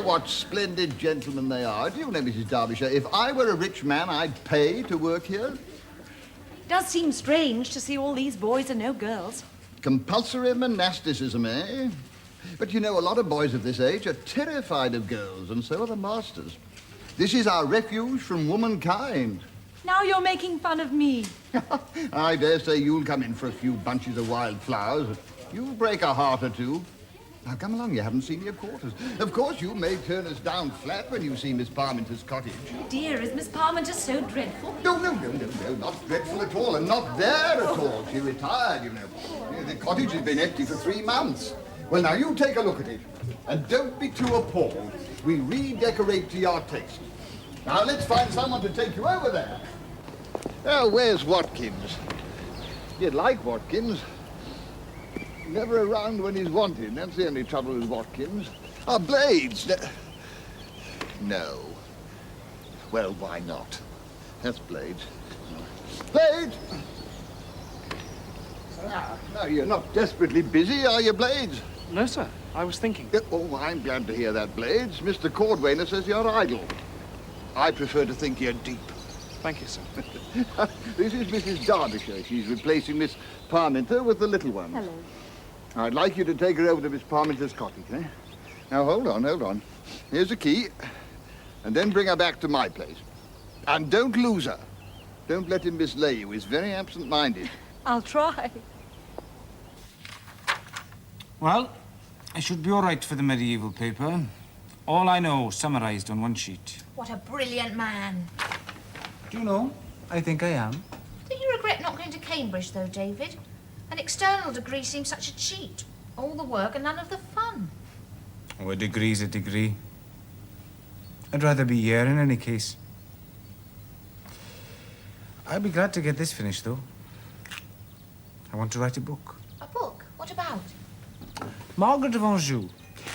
what splendid gentlemen they are. Do you know, Mrs. Derbyshire, if I were a rich man, I'd pay to work here. It does seem strange to see all these boys and no girls. Compulsory monasticism, eh? But you know, a lot of boys of this age are terrified of girls, and so are the masters. This is our refuge from womankind. Now you're making fun of me. I dare say you'll come in for a few bunches of wild flowers. You'll break a heart or two. Now, come along, you haven't seen your quarters. Of course, you may turn us down flat when you see Miss Parminter's cottage. Dear, is Miss Parminter so dreadful? No, not dreadful at all, and not there at all. She retired, you know. The cottage has been empty for 3 months. Well, now, you take a look at it, and don't be too appalled. We redecorate to your taste. Now, let's find someone to take you over there. Oh, where's Watkins? You'd like Watkins. Never around when he's wanted. That's the only trouble with Watkins. Ah, Blades. No. Well, why not? That's Blades. Blades! No, you're not desperately busy, are you, Blades? No, sir. I was thinking. Oh, I'm glad to hear that, Blades. Mr. Cordwainer says you're idle. I prefer to think you're deep. Thank you, sir. This is Mrs. Derbyshire. She's replacing Miss Parminter with the little one. Hello. I'd like you to take her over to Miss Parminter's cottage, eh? Now, hold on. Here's the key. And then bring her back to my place. And don't lose her. Don't let him mislay you. He's very absent-minded. I'll try. Well, I should be all right for the medieval paper. All I know, summarized on one sheet. What a brilliant man. Do you know, I think I am. Do you regret not going to Cambridge, though, David? An external degree seems such a cheat. All the work and none of the fun. Oh, a degree's a degree. I'd rather be here in any case. I'd be glad to get this finished, though. I want to write a book. A book? What about? Margaret of Anjou.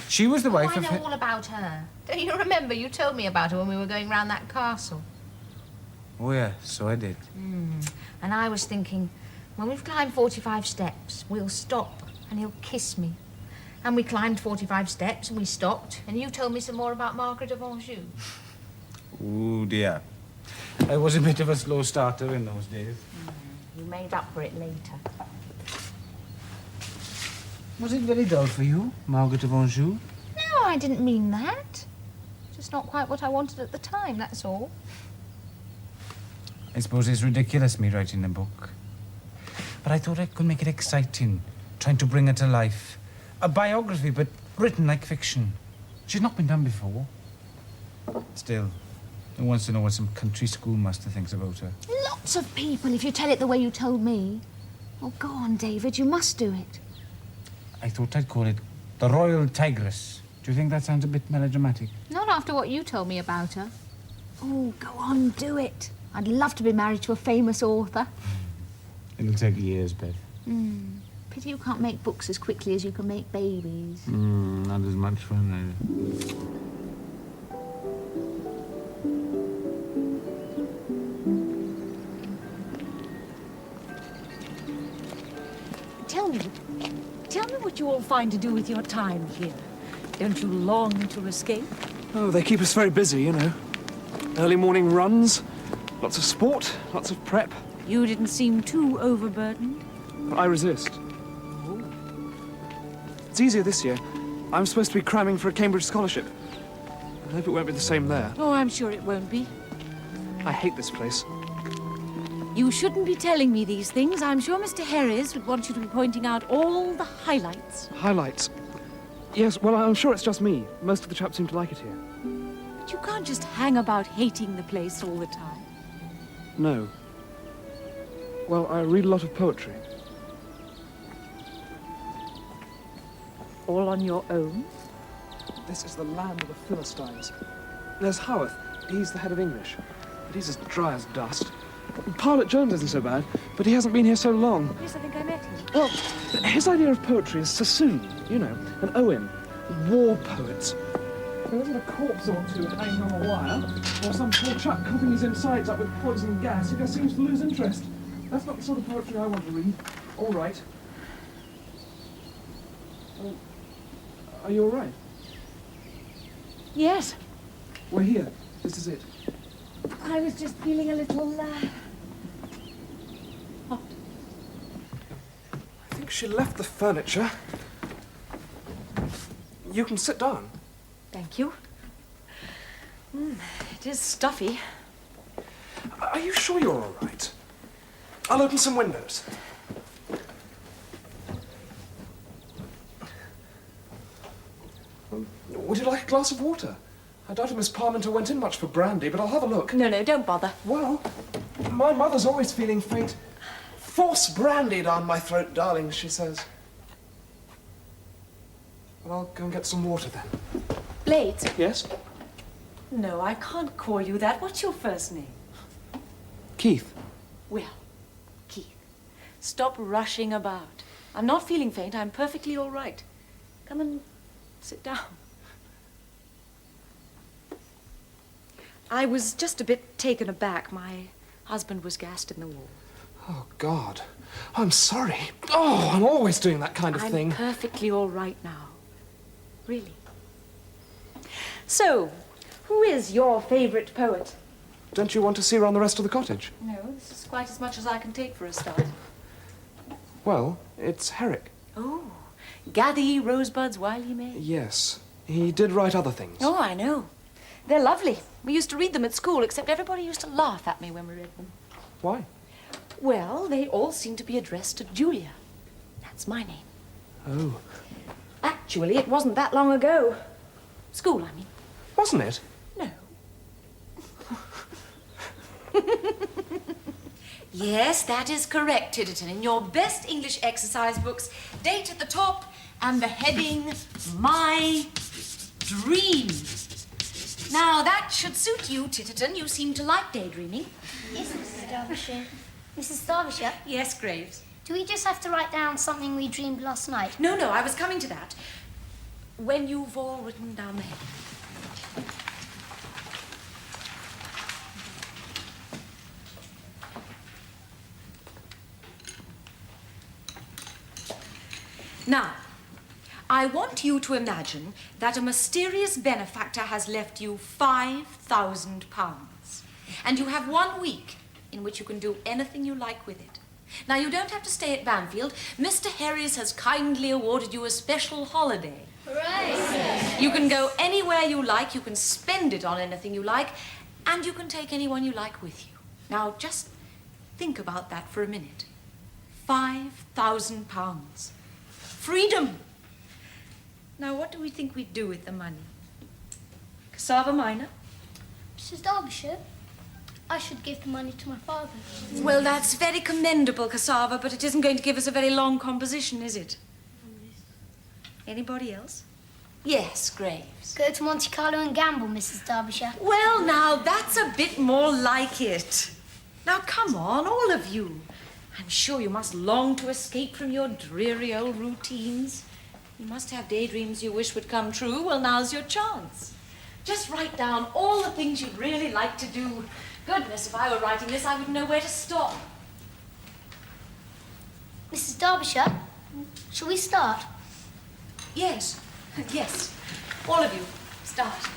She was the wife I of... know all about her. Don't you remember you told me about her when we were going round that castle? Oh, yeah, so I did. And I was thinking, when we've climbed 45 steps, we'll stop and he'll kiss me. And we climbed 45 steps and we stopped, and you told me some more about Margaret of Anjou. Oh, dear. I was a bit of a slow starter in those days. You made up for it later. Was it very dull for you, Margaret of Anjou? No, I didn't mean that. Just not quite what I wanted at the time, that's all. I suppose it's ridiculous, me writing a book. But I thought I could make it exciting, trying to bring her to life. A biography, but written like fiction. She's not been done before. Still, who wants to know what some country schoolmaster thinks about her? Lots of people, if you tell it the way you told me. Oh, go on, David, you must do it. I thought I'd call it The Royal Tigress. Do you think that sounds a bit melodramatic? Not after what you told me about her. Oh, go on, do it. I'd love to be married to a famous author. It'll take years, Beth. Pity you can't make books as quickly as you can make babies. Not as much fun, either. Tell me what you all find to do with your time here. Don't you long to escape? Oh, they keep us very busy, you know. Early morning runs, lots of sport, lots of prep. You didn't seem too overburdened. But I resist. It's easier this year. I'm supposed to be cramming for a Cambridge scholarship. I hope it won't be the same there. Oh, I'm sure it won't be. I hate this place. You shouldn't be telling me these things. I'm sure Mr. Harris would want you to be pointing out all the highlights. Highlights. Yes, well, I'm sure it's just me. Most of the chaps seem to like it here. But you can't just hang about hating the place all the time. No. Well, I read a lot of poetry. All on your own? This is the land of the Philistines. There's Howarth. He's the head of English. But he's as dry as dust. Pilot Jones isn't so bad, but he hasn't been here so long. Yes, I think I met him. Well, his idea of poetry is Sassoon, you know, and Owen, war poets. There isn't a corpse or two hanging on a wire, or some poor chap coughing his insides up with poison gas. He just seems to lose interest. That's not the sort of poetry I want to read. All right. Are you all right? Yes. We're here. This is it. I was just feeling a little, I think she left the furniture. You can sit down. Thank you. It is stuffy. Are you sure you're all right? I'll open some windows. Would you like a glass of water? I doubt if Miss Parmenter went in much for brandy, but I'll have a look. No, no, don't bother. Well, my mother's always feeling faint. Force brandy down my throat, darling, she says. Well, I'll go and get some water then. Blades? Yes? No, I can't call you that. What's your first name? Keith. Well, Keith, stop rushing about. I'm not feeling faint. I'm perfectly all right. Come and sit down. I was just a bit taken aback. My husband was gassed in the wall. Oh, God. I'm sorry. Oh, I'm always doing that kind of thing. I'm perfectly all right now. Really. So, who is your favorite poet? Don't you want to see around the rest of the cottage? No, this is quite as much as I can take for a start. Well, it's Herrick. Oh, gather ye rosebuds while ye may. Yes. He did write other things. Oh, I know. They're lovely. We used to read them at school, except everybody used to laugh at me when we read them. Why? Well, they all seem to be addressed to Julia. That's my name. Oh. Actually, it wasn't that long ago. School, I mean. Wasn't it? No. Yes, that is correct, Titterton. In your best English exercise books, date at the top and the heading, My Dream. Now, that should suit you, Titterton. You seem to like daydreaming. Yes, Mrs. Derbyshire. Mrs. Derbyshire, Yes, Graves. do we just have to write down something we dreamed last night? No, no, I was coming to that. When you've all written down the heading. Now, I want you to imagine that a mysterious benefactor has left you £5,000. And you have 1 week in which you can do anything you like with it. Now, you don't have to stay at Banfield. Mr. Harries has kindly awarded you a special holiday. Hooray! You can go anywhere you like, you can spend it on anything you like, and you can take anyone you like with you. Now, just think about that for a minute. £5,000. Freedom! Now, what do we think we'd do with the money? Cassava Minor? Mrs. Derbyshire, I should give the money to my father. Well, that's very commendable, Cassava, but it isn't going to give us a very long composition, is it? Anybody else? Yes, Graves. Go to Monte Carlo and gamble, Mrs. Derbyshire. Well, now, that's a bit more like it. Now, come on, all of you. I'm sure you must long to escape from your dreary old routines. You must have daydreams you wish would come true. Well, now's your chance. Just write down all the things you'd really like to do. Goodness, if I were writing this, I wouldn't know where to stop. Mrs. Derbyshire, shall we start? Yes, yes. All of you, start.